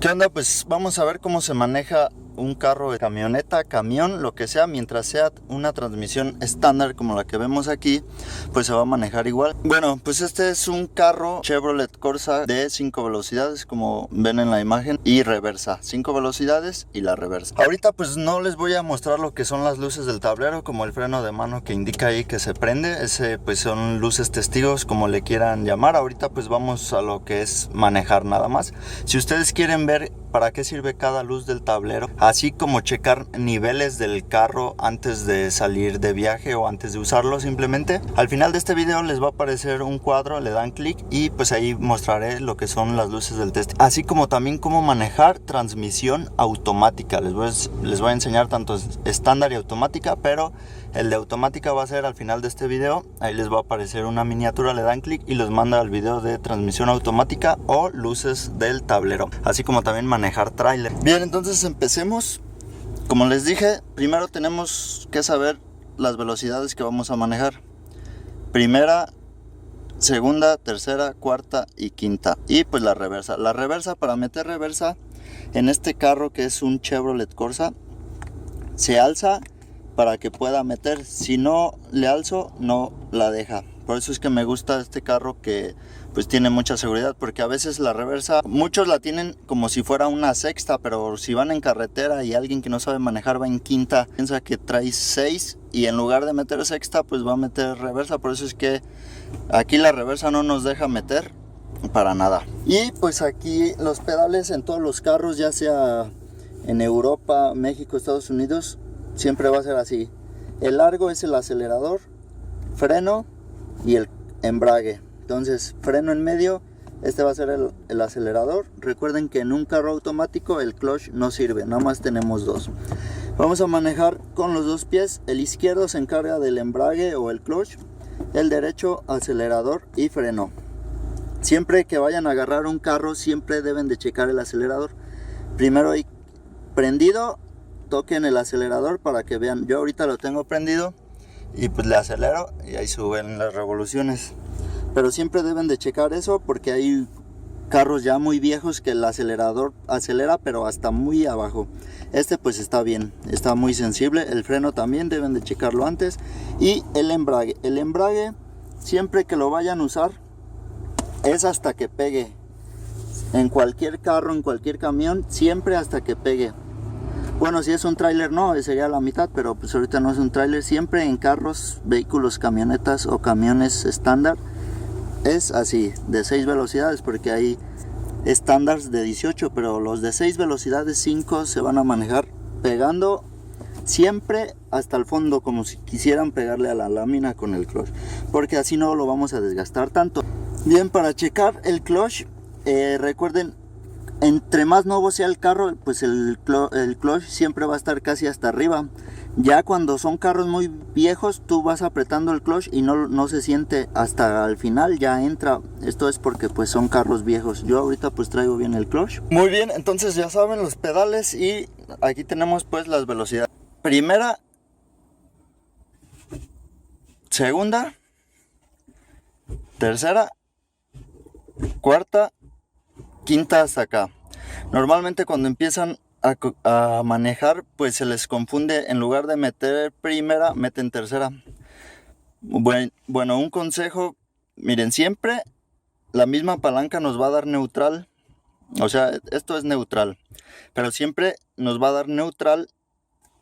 ¿Qué onda? Pues vamos a ver cómo se maneja un carro de camioneta, camión, lo que sea, mientras sea una transmisión estándar como la que vemos aquí, pues se va a manejar igual. Bueno, pues este es un carro Chevrolet Corsa de 5 velocidades, como ven en la imagen, y reversa, 5 velocidades y la reversa. Ahorita pues no les voy a mostrar lo que son las luces del tablero, como el freno de mano que indica ahí que se prende, ese pues son luces testigos, como le quieran llamar. Ahorita pues vamos a lo que es manejar nada más. Si ustedes quieren ver para qué sirve cada luz del tablero, así como checar niveles del carro antes de salir de viaje o antes de usarlo, simplemente al final de este video les va a aparecer un cuadro, le dan clic y pues ahí mostraré lo que son las luces del test, así como también cómo manejar transmisión automática. Les voy a enseñar tanto estándar y automática, pero el de automática va a ser al final de este video. Ahí les va a aparecer una miniatura, le dan clic y los manda al video de transmisión automática o luces del tablero, así como también manejar tráiler. Bien, entonces empecemos. Como les dije, primero tenemos que saber las velocidades que vamos a manejar: primera, segunda, tercera, cuarta y quinta. Y pues la reversa. La reversa, para meter reversa en este carro que es un Chevrolet Corsa, se alza para que pueda meter. Si no le alzo, no la deja. Por eso es que me gusta este carro, que pues tiene mucha seguridad, porque a veces la reversa muchos la tienen como si fuera una sexta, pero si van en carretera y alguien que no sabe manejar va en quinta, piensa que trae 6 y en lugar de meter sexta pues va a meter reversa. Por eso es que aquí la reversa no nos deja meter para nada. Y pues aquí los pedales en todos los carros, ya sea en Europa, México, Estados Unidos, siempre va a ser así. El largo es el acelerador, freno y el embrague. Entonces, freno en medio, este va a ser el acelerador. Recuerden que en un carro automático el clutch no sirve, nada más tenemos dos. Vamos a manejar con los dos pies. El izquierdo se encarga del embrague o el clutch, el derecho acelerador y freno. Siempre que vayan a agarrar un carro, siempre deben de checar el acelerador. Primero hay prendido, toquen el acelerador para que vean. Yo ahorita lo tengo prendido y pues le acelero y ahí suben las revoluciones. Pero siempre deben de checar eso, porque hay carros ya muy viejos que el acelerador acelera pero hasta muy abajo. Este pues está bien, está muy sensible. El freno también deben de checarlo antes. Y el embrague. El embrague, siempre que lo vayan a usar, es hasta que pegue. En cualquier carro, en cualquier camión, siempre hasta que pegue. Bueno, si es un tráiler no, sería la mitad, pero pues ahorita no es un tráiler. Siempre en carros, vehículos, camionetas o camiones estándar es así, de 6 velocidades, porque hay estándares de 18, pero los de 6 velocidades, 5 se van a manejar pegando siempre hasta el fondo, como si quisieran pegarle a la lámina con el clutch, porque así no lo vamos a desgastar tanto. Bien, para checar el clutch, recuerden, entre más nuevo sea el carro, pues el clutch siempre va a estar casi hasta arriba. Ya cuando son carros muy viejos, tú vas apretando el clutch y no se siente hasta el final, ya entra. Esto es porque pues son carros viejos. Yo ahorita pues traigo bien el clutch. Muy bien, entonces ya saben los pedales y aquí tenemos pues las velocidades. Primera, segunda, tercera, cuarta, quinta hasta acá. Normalmente cuando empiezan a manejar pues se les confunde, en lugar de meter primera meten tercera. Bueno, un consejo, miren, siempre la misma palanca nos va a dar neutral, o sea, esto es neutral, pero siempre nos va a dar neutral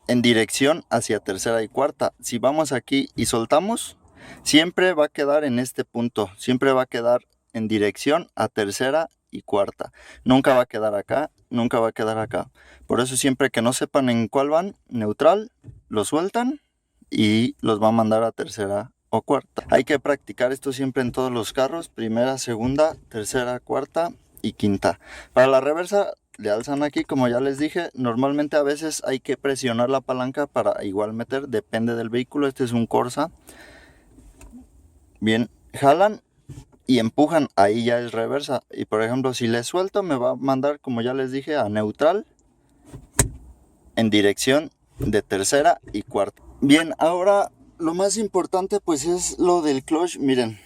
en dirección hacia tercera y cuarta. Si vamos aquí y soltamos, siempre va a quedar en este punto, siempre va a quedar en dirección a tercera y cuarta. Nunca va a quedar acá, nunca va a quedar acá. Por eso siempre que no sepan en cuál van, neutral, lo sueltan y los va a mandar a tercera o cuarta. Hay que practicar esto siempre en todos los carros: primera, segunda, tercera, cuarta y quinta. Para la reversa le alzan aquí, como ya les dije. Normalmente a veces hay que presionar la palanca para igual meter, depende del vehículo. Este es un Corsa. Bien, jalan y empujan, ahí ya es reversa. Y por ejemplo, si le suelto, me va a mandar, como ya les dije, a neutral en dirección de tercera y cuarta. Bien, ahora lo más importante pues es lo del clutch. Miren,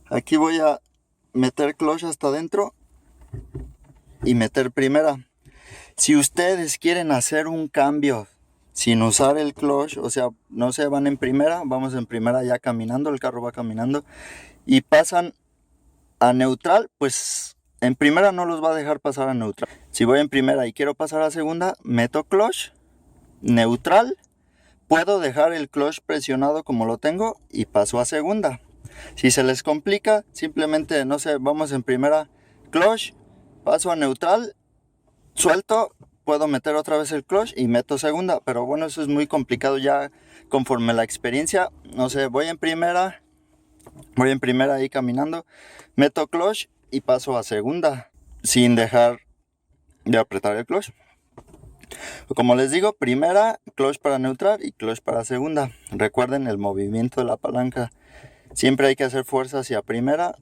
aquí voy a meter clutch hasta adentro y meter primera. Si ustedes quieren hacer un cambio sin usar el clutch, o sea, no se van en primera, vamos en primera ya caminando, el carro va caminando y pasan a neutral, pues en primera no los va a dejar pasar a neutral. Si voy en primera y quiero pasar a segunda, meto clutch, neutral, puedo dejar el clutch presionado como lo tengo y paso a segunda. Si se les complica, simplemente, no sé, vamos en primera, clutch, paso a neutral, suelto, puedo meter otra vez el clutch y meto segunda. Pero bueno, eso es muy complicado ya conforme la experiencia. No sé, voy en primera ahí caminando, meto clutch y paso a segunda sin dejar de apretar el clutch. Como les digo, primera, clutch para neutral y clutch para segunda. Recuerden el movimiento de la palanca. Siempre hay que hacer fuerza hacia primera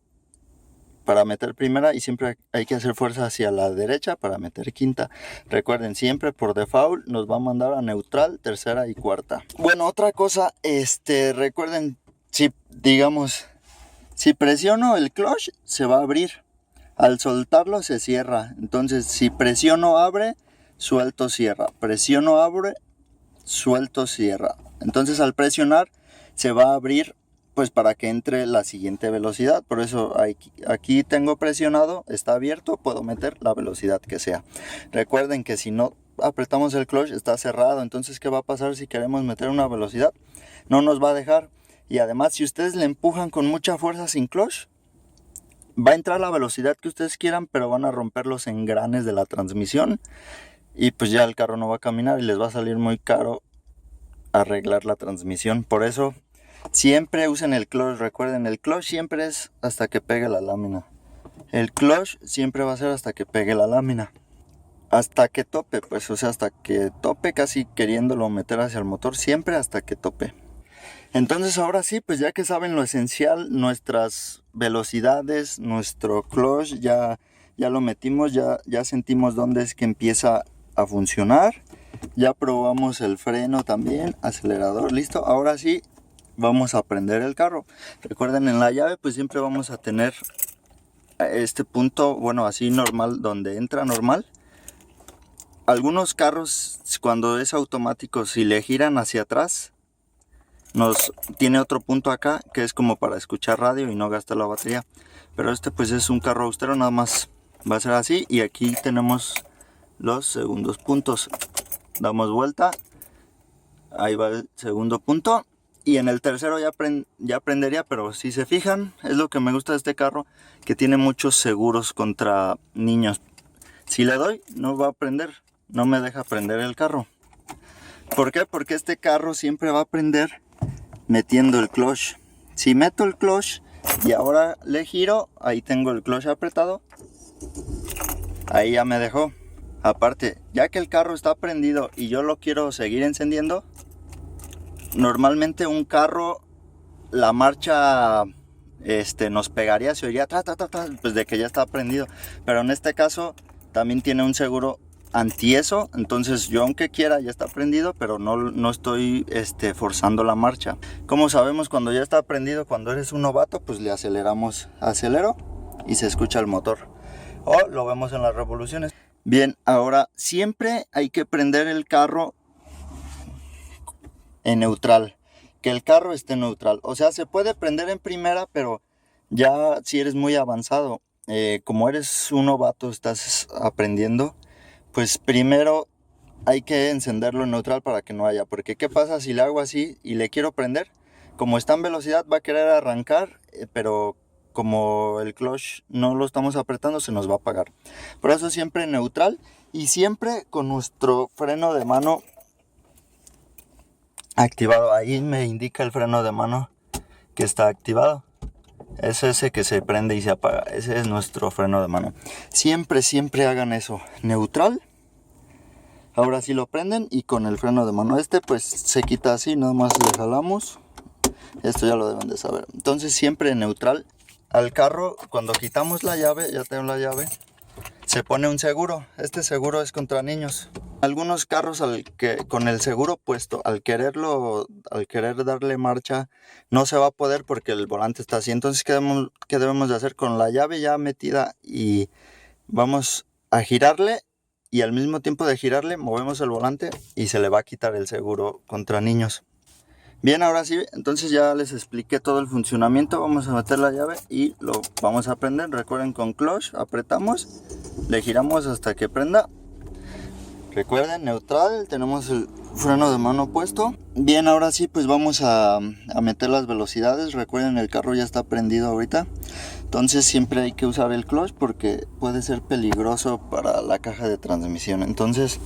para meter primera y siempre hay que hacer fuerza hacia la derecha para meter quinta. Recuerden, siempre por default nos va a mandar a neutral, tercera y cuarta. Bueno, otra cosa, recuerden, si presiono el clutch se va a abrir. Al soltarlo se cierra. Entonces, si presiono abre, suelto cierra. Presiono abre, suelto cierra. Entonces, al presionar se va a abrir, pues para que entre la siguiente velocidad. Por eso aquí tengo presionado, está abierto, puedo meter la velocidad que sea. Recuerden que si no apretamos el clutch está cerrado. Entonces, ¿qué va a pasar si queremos meter una velocidad? No nos va a dejar. Y además, si ustedes le empujan con mucha fuerza sin clutch, va a entrar la velocidad que ustedes quieran, pero van a romper los engranes de la transmisión. Y pues ya el carro no va a caminar y les va a salir muy caro arreglar la transmisión. Por eso siempre usen el clutch. Recuerden, el clutch siempre es hasta que pegue la lámina. El clutch siempre va a ser hasta que pegue la lámina. Hasta que tope, pues, o sea, hasta que tope, casi queriéndolo meter hacia el motor, siempre hasta que tope. Entonces ahora sí, pues ya que saben lo esencial, nuestras velocidades, nuestro clutch, ya lo metimos, ya sentimos dónde es que empieza a funcionar. Ya probamos el freno también, acelerador, listo. Ahora sí, vamos a prender el carro. Recuerden, en la llave pues siempre vamos a tener este punto, bueno, así normal, donde entra normal. Algunos carros, cuando es automático, si le giran hacia atrás, tiene otro punto acá que es como para escuchar radio y no gasta la batería. Pero este pues es un carro austero, nada más va a ser así. Y aquí tenemos los segundos puntos. Damos vuelta, ahí va el segundo punto. Y en el tercero ya prendería, pero si se fijan, es lo que me gusta de este carro, que tiene muchos seguros contra niños. Si le doy, no va a prender, no me deja prender el carro. ¿Por qué? Porque este carro siempre va a prender metiendo el clutch. Si meto el clutch y ahora le giro, ahí tengo el clutch apretado, ahí ya me dejó. Aparte, ya que el carro está prendido y yo lo quiero seguir encendiendo, normalmente un carro, la marcha nos pegaría, se oiría pues de que ya está prendido. Pero en este caso también tiene un seguro anti eso, entonces yo aunque quiera ya está prendido, pero no estoy forzando la marcha. Como sabemos, cuando ya está prendido, cuando eres un novato, pues le acelero y se escucha el motor, o lo vemos en las revoluciones. Bien, ahora siempre hay que prender el carro en neutral, que el carro esté neutral. O sea, se puede prender en primera, pero ya si eres muy avanzado, como eres un novato, estás aprendiendo, pues primero hay que encenderlo en neutral para que no haya. Porque ¿qué pasa si le hago así y le quiero prender? Como está en velocidad va a querer arrancar, pero como el clutch no lo estamos apretando, se nos va a apagar. Por eso siempre en neutral y siempre con nuestro freno de mano activado. Ahí me indica el freno de mano que está activado. Es ese que se prende y se apaga. Ese es nuestro freno de mano. Siempre hagan eso. Neutral. Ahora sí lo prenden y con el freno de mano. Pues se quita así, nada más le jalamos. Esto ya lo deben de saber. Entonces siempre neutral. Al carro, cuando quitamos la llave, ya tengo la llave, se pone un seguro. Este seguro es contra niños. Algunos carros con el seguro puesto, al querer darle marcha, no se va a poder porque el volante está así. Entonces, ¿qué debemos de hacer? Con la llave ya metida y vamos a girarle y al mismo tiempo de girarle movemos el volante y se le va a quitar el seguro contra niños. Bien, ahora sí, entonces ya les expliqué todo el funcionamiento. Vamos a meter la llave y lo vamos a prender. Recuerden, con clutch apretamos, le giramos hasta que prenda. Recuerden, neutral, tenemos el freno de mano puesto. Bien, ahora sí, pues vamos a meter las velocidades. Recuerden, el carro ya está prendido ahorita, entonces siempre hay que usar el clutch porque puede ser peligroso para la caja de transmisión. Entonces,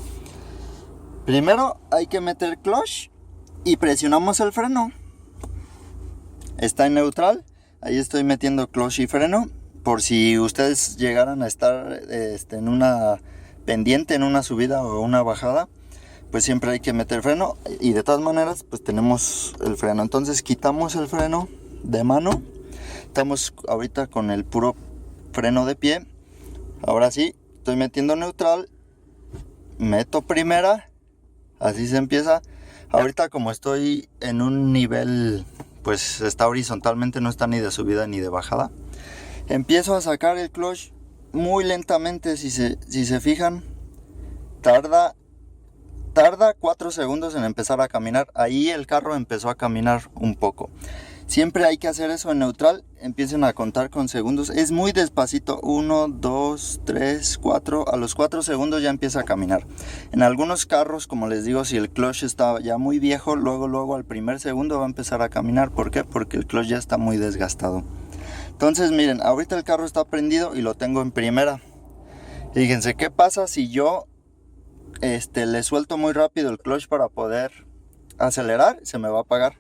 primero hay que meter clutch y presionamos el freno. Está en neutral, ahí estoy metiendo clutch y freno. Por si ustedes llegaran a estar en una pendiente, en una subida o una bajada, pues siempre hay que meter freno. Y de todas maneras, pues tenemos el freno. Entonces quitamos el freno de mano. Estamos ahorita con el puro freno de pie. Ahora sí, estoy metiendo neutral, meto primera, así se empieza. Ahorita como estoy en un nivel, pues está horizontalmente, no está ni de subida ni de bajada. Empiezo a sacar el clutch muy lentamente. Si se fijan, tarda 4 segundos en empezar a caminar. Ahí el carro empezó a caminar un poco. Siempre hay que hacer eso en neutral. Empiecen a contar con segundos. Es muy despacito. 1, 2, 3, 4. A los 4 segundos ya empieza a caminar. En algunos carros, como les digo, si el clutch está ya muy viejo, luego al primer segundo va a empezar a caminar. ¿Por qué? Porque el clutch ya está muy desgastado. Entonces miren, ahorita el carro está prendido y lo tengo en primera. Fíjense, ¿qué pasa si yo le suelto muy rápido el clutch para poder acelerar? Se me va a apagar.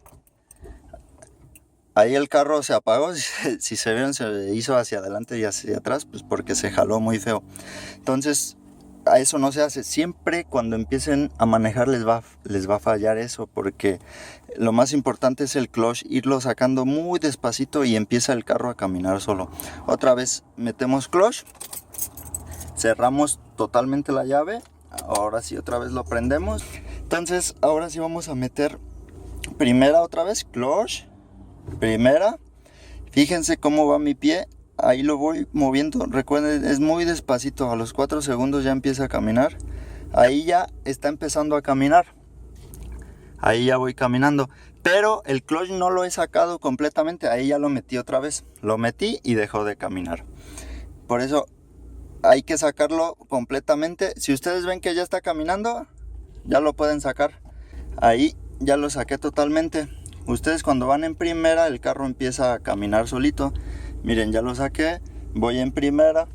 Ahí el carro se apagó. Si se vieron, se hizo hacia adelante y hacia atrás, pues porque se jaló muy feo. Entonces, a eso no se hace. Siempre cuando empiecen a manejar les va a fallar eso, porque lo más importante es el clutch, irlo sacando muy despacito y empieza el carro a caminar solo. Otra vez metemos clutch, cerramos totalmente la llave. Ahora sí, otra vez lo prendemos. Entonces, ahora sí vamos a meter primera otra vez, clutch, primera. Fíjense cómo va mi pie. Ahí lo voy moviendo. Recuerden, es muy despacito. A los 4 segundos ya empieza a caminar. Ahí ya está empezando a caminar. Ahí ya voy caminando. Pero el clutch no lo he sacado completamente. Ahí ya lo metí otra vez. Lo metí y dejó de caminar. Por eso hay que sacarlo completamente. Si ustedes ven que ya está caminando, ya lo pueden sacar. Ahí ya lo saqué totalmente. Ustedes cuando van en primera, el carro empieza a caminar solito. Miren, ya lo saqué, voy en primera.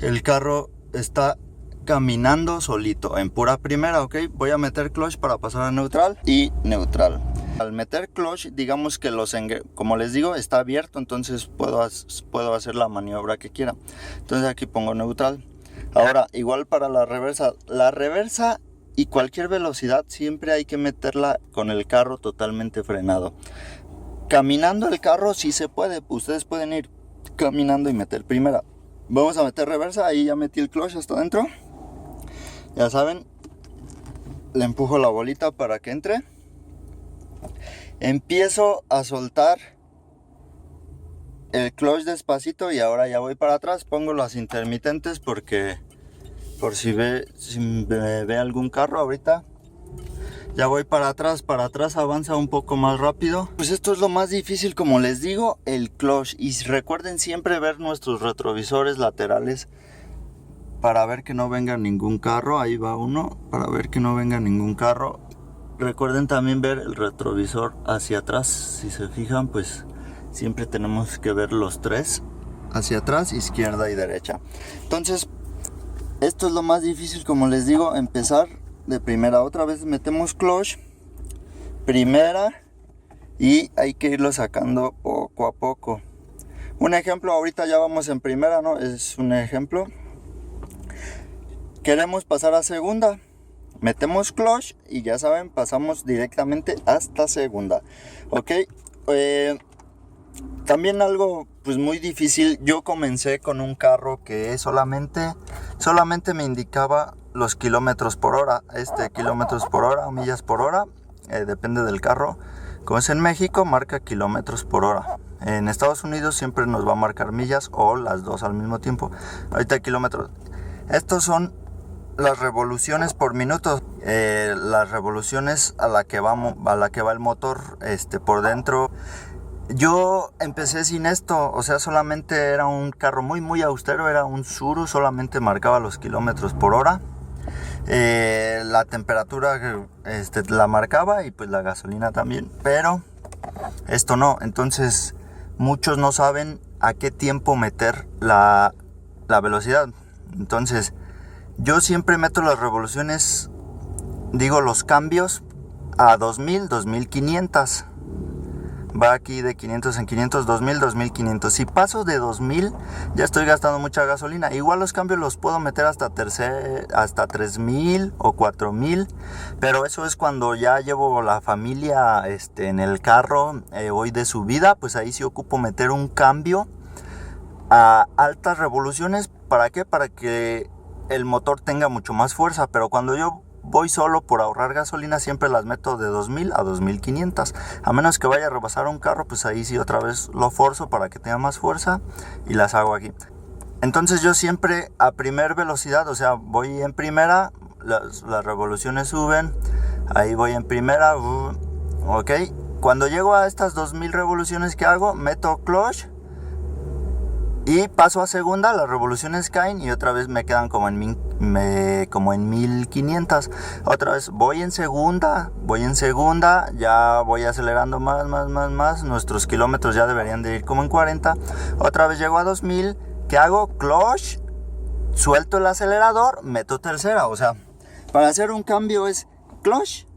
El carro está caminando solito, en pura primera, ¿ok? Voy a meter clutch para pasar a neutral y neutral. Al meter clutch, digamos que como les digo, está abierto, entonces puedo hacer la maniobra que quiera. Entonces aquí pongo neutral. Ahora, igual para la reversa. La reversa y cualquier velocidad siempre hay que meterla con el carro totalmente frenado. Caminando el carro sí se puede, ustedes pueden ir caminando y meter primera. Vamos a meter reversa, ahí ya metí el clutch hasta adentro. Ya saben, le empujo la bolita para que entre. Empiezo a soltar el clutch despacito y ahora ya voy para atrás. Pongo las intermitentes porque por si me ve algún carro ahorita. Ya voy para atrás avanza un poco más rápido. Pues esto es lo más difícil, como les digo, el clutch. Y recuerden siempre ver nuestros retrovisores laterales para ver que no venga ningún carro. Ahí va uno, para ver que no venga ningún carro. Recuerden también ver el retrovisor hacia atrás. Si se fijan, pues siempre tenemos que ver los tres hacia atrás, izquierda y derecha. Entonces, esto es lo más difícil, como les digo, empezar de primera. Otra vez metemos clutch, primera, y hay que irlo sacando poco a poco. Un ejemplo, ahorita ya vamos en primera, ¿no? Es un ejemplo. Queremos pasar a segunda, metemos clutch y ya saben, pasamos directamente hasta segunda. Ok, también algo pues muy difícil. Yo comencé con un carro que solamente me indicaba los kilómetros por hora. Kilómetros por hora o millas por hora, depende del carro. Como es en México, marca kilómetros por hora. En Estados Unidos siempre nos va a marcar millas o las dos al mismo tiempo. Ahorita kilómetros. Estos son las revoluciones por minuto, las revoluciones a la que va el motor por dentro. Yo empecé sin esto, o sea, solamente era un carro muy austero, era un Tsuru, solamente marcaba los kilómetros por hora. La temperatura la marcaba y pues la gasolina también, pero esto no. Entonces muchos no saben a qué tiempo meter la velocidad. Entonces yo siempre meto las revoluciones, digo los cambios a 2000, 2500. Va aquí de 500 en 500, 2000, 2500. Si paso de 2000 ya estoy gastando mucha gasolina. Igual los cambios los puedo meter hasta 3000 o 4000, pero eso es cuando ya llevo la familia en el carro, voy de subida, pues ahí sí ocupo meter un cambio a altas revoluciones. ¿Para qué? Para que el motor tenga mucho más fuerza. Pero cuando yo voy solo, por ahorrar gasolina, siempre las meto de 2000 a 2500. A menos que vaya a rebasar un carro, pues ahí sí otra vez lo forzo para que tenga más fuerza y las hago aquí. Entonces yo siempre a primer velocidad, o sea, voy en primera, las revoluciones suben, ahí voy en primera, ok. Cuando llego a estas 2000 revoluciones que hago, meto clutch y paso a segunda, las revoluciones caen y otra vez me quedan como en 1500. Otra vez voy en segunda, ya voy acelerando más. Nuestros kilómetros ya deberían de ir como en 40. Otra vez llego a 2000. ¿Qué hago? Clutch, suelto el acelerador, meto tercera. O sea, para hacer un cambio es clutch,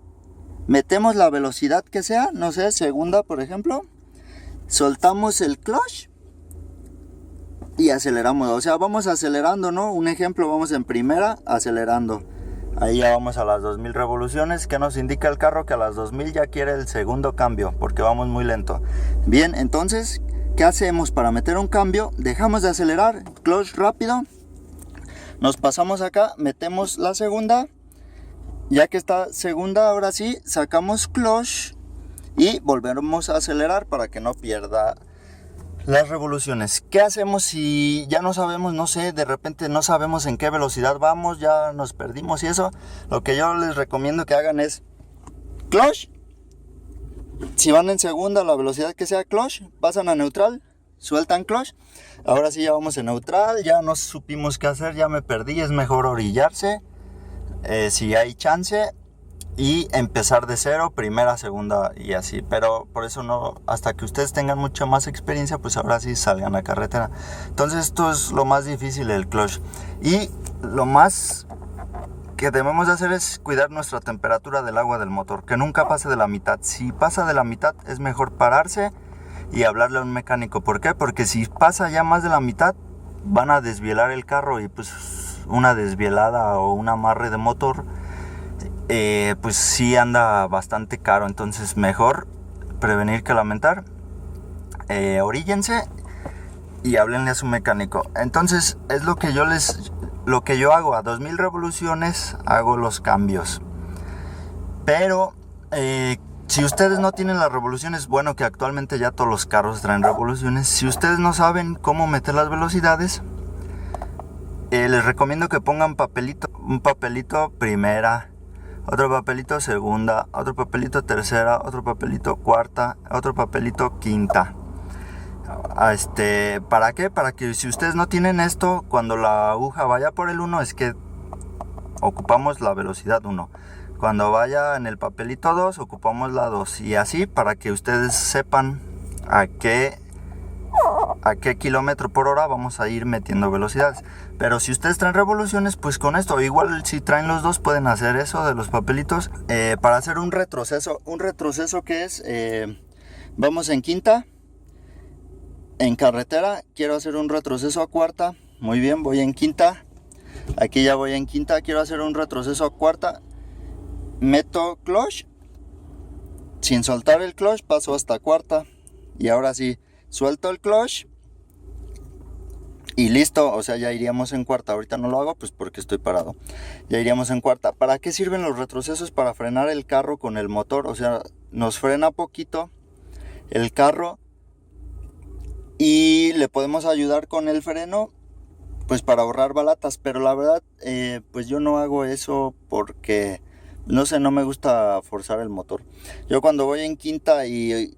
metemos la velocidad que sea, no sé, segunda por ejemplo, soltamos el clutch y aceleramos. O sea, vamos acelerando, ¿no? Un ejemplo, vamos en primera, acelerando. Ahí ya vamos a las 2000 revoluciones. ¿Qué nos indica el carro? Que a las 2000 ya quiere el segundo cambio, porque vamos muy lento. Bien, entonces, ¿qué hacemos para meter un cambio? Dejamos de acelerar, clutch rápido, nos pasamos acá, metemos la segunda. Ya que está segunda, ahora sí, sacamos clutch y volvemos a acelerar para que no pierda las revoluciones. ¿Qué hacemos si ya no sabemos, no sé, de repente no sabemos en qué velocidad vamos, ya nos perdimos y eso? Lo que yo les recomiendo que hagan es clutch. Si van en segunda, la velocidad que sea, clutch, pasan a neutral, sueltan clutch. Ahora sí ya vamos en neutral, ya no supimos qué hacer, ya me perdí, es mejor orillarse, si hay chance, y empezar de cero, primera, segunda y así. Pero por eso no, hasta que ustedes tengan mucha más experiencia, pues ahora sí salgan a carretera. Entonces esto es lo más difícil, el clutch. Y lo más que debemos de hacer es cuidar nuestra temperatura del agua del motor, que nunca pase de la mitad. Si pasa de la mitad es mejor pararse y hablarle a un mecánico. ¿Por qué? Porque si pasa ya más de la mitad van a desvielar el carro, y pues una desvielada o un amarre de motor pues sí anda bastante caro. Entonces mejor prevenir que lamentar. Oríllense y háblenle a su mecánico. Entonces es lo que yo hago. A 2000 revoluciones hago los cambios. Pero si ustedes no tienen las revoluciones, bueno, que actualmente ya todos los carros traen revoluciones, si ustedes no saben cómo meter las velocidades, les recomiendo que pongan un papelito primera, otro papelito segunda, otro papelito tercera, otro papelito cuarta, otro papelito quinta. ¿Para qué? Para que si ustedes no tienen esto, cuando la aguja vaya por el 1, es que ocupamos la velocidad 1. Cuando vaya en el papelito 2, ocupamos la 2. Y así, para que ustedes sepan a qué kilómetro por hora vamos a ir metiendo velocidades. Pero si ustedes traen revoluciones, pues con esto, igual si traen los dos, pueden hacer eso de los papelitos. Para hacer un retroceso que es, vamos en quinta, en carretera, quiero hacer un retroceso a cuarta. Muy bien, voy en quinta, aquí ya voy en quinta, quiero hacer un retroceso a cuarta, meto clutch, sin soltar el clutch paso hasta cuarta, y ahora sí suelto el clutch y listo. O sea, ya iríamos en cuarta. Ahorita no lo hago pues porque estoy parado. Ya iríamos en cuarta. ¿Para qué sirven los retrocesos? Para frenar el carro con el motor. O sea, nos frena poquito el carro y le podemos ayudar con el freno pues para ahorrar balatas, pero la verdad pues yo no hago eso porque no sé, no me gusta forzar el motor. Yo cuando voy en quinta y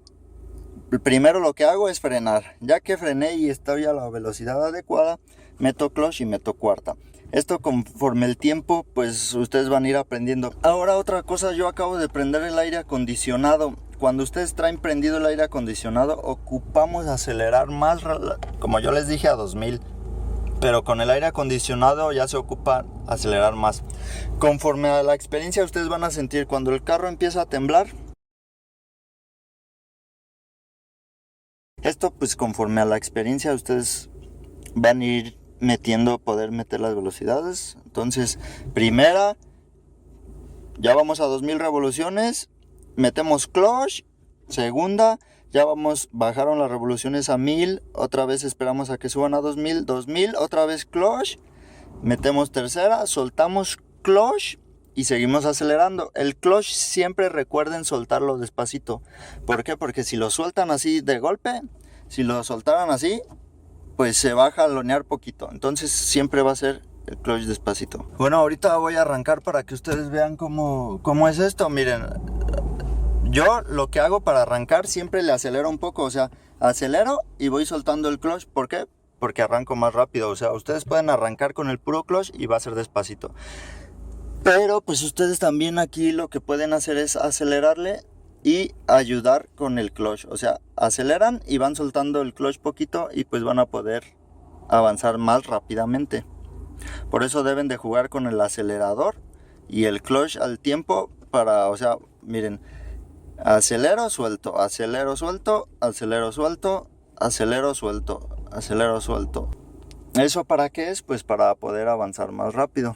primero lo que hago es frenar. Ya que frené y estoy a la velocidad adecuada, meto clutch y meto cuarta. Esto conforme el tiempo, pues ustedes van a ir aprendiendo. Ahora otra cosa, yo acabo de prender el aire acondicionado. Cuando ustedes traen prendido el aire acondicionado, ocupamos acelerar más, como yo les dije, a 2000. Pero con el aire acondicionado ya se ocupa acelerar más. Conforme a la experiencia, ustedes van a sentir cuando el carro empieza a temblar. Esto pues conforme a la experiencia ustedes van a ir poder meter las velocidades. Entonces, primera, ya vamos a 2000 revoluciones, metemos clutch. Segunda, bajaron las revoluciones a 1000, otra vez esperamos a que suban a 2000, otra vez clutch, metemos tercera, soltamos clutch y seguimos acelerando. El clutch siempre recuerden soltarlo despacito. ¿Por qué? Porque si lo sueltan así de golpe, si lo soltaran así, pues se va a jalonear poquito. Entonces siempre va a ser el clutch despacito. Bueno, ahorita voy a arrancar para que ustedes vean cómo es esto. Miren, yo lo que hago para arrancar siempre le acelero un poco. O sea, acelero y voy soltando el clutch. ¿Por qué? Porque arranco más rápido. O sea, ustedes pueden arrancar con el puro clutch y va a ser despacito. Pero pues ustedes también aquí lo que pueden hacer es acelerarle y ayudar con el clutch. O sea, aceleran y van soltando el clutch poquito y pues van a poder avanzar más rápidamente. Por eso deben de jugar con el acelerador y el clutch al tiempo para, o sea, miren, acelero, suelto, acelero, suelto, acelero, suelto, acelero, suelto, acelero, suelto. ¿Eso para qué es? Pues para poder avanzar más rápido.